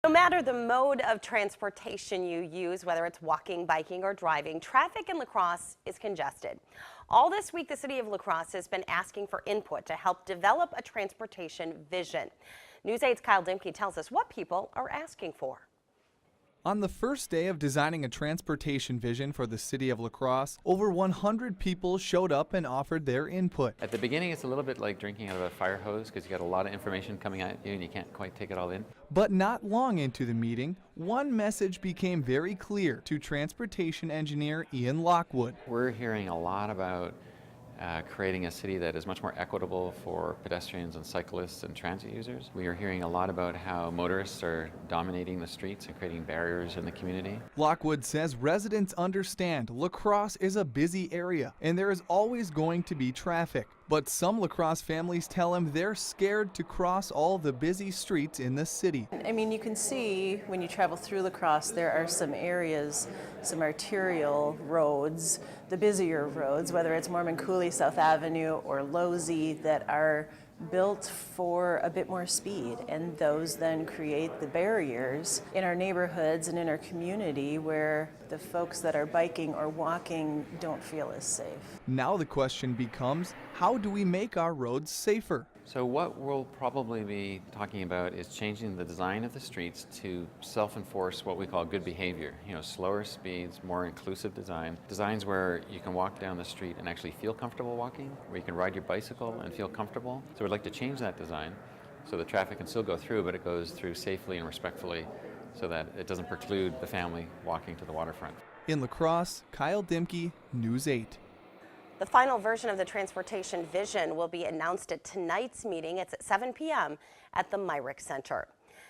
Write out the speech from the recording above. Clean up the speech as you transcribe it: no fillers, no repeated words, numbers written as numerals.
No matter the mode of transportation you use, whether it's walking, biking, or driving, traffic in La Crosse is congested. All this week, the city of La Crosse has been asking for input to help develop a transportation vision. News 8's Kyle Dimke tells us what people are asking for. On the first day of designing a transportation vision for the city of La Crosse, over 100 people showed up and offered their input. At the beginning, it's a little bit like drinking out of a fire hose because you got a lot of information coming at you and you can't quite take it all in. But not long into the meeting, one message became very clear to transportation engineer Ian Lockwood. We're hearing a lot about creating a city that is much more equitable for pedestrians and cyclists and transit users. We are hearing a lot about how motorists are dominating the streets and creating barriers in the community. Lockwood says residents understand La Crosse is a busy area and there is always going to be traffic. But some La Crosse families tell him they're scared to cross all the busy streets in the city. I mean, you can see when you travel through La Crosse, there are some areas, some arterial roads, the busier roads, whether it's Mormon Coulee, South Avenue, or Losey, that are built for a bit more speed, and those then create the barriers in our neighborhoods and in our community where the folks that are biking or walking don't feel as safe. Now the question becomes, how do we make our roads safer? So what we'll probably be talking about is changing the design of the streets to self-enforce what we call good behavior. You know, slower speeds, more inclusive designs where you can walk down the street and actually feel comfortable walking, where you can ride your bicycle and feel comfortable. So we'd like to change that design so the traffic can still go through, but it goes through safely and respectfully so that it doesn't preclude the family walking to the waterfront. In La Crosse, Kyle Dimke, News 8. The final version of the transportation vision will be announced at tonight's meeting. It's at 7 p.m. at the Myrick Center.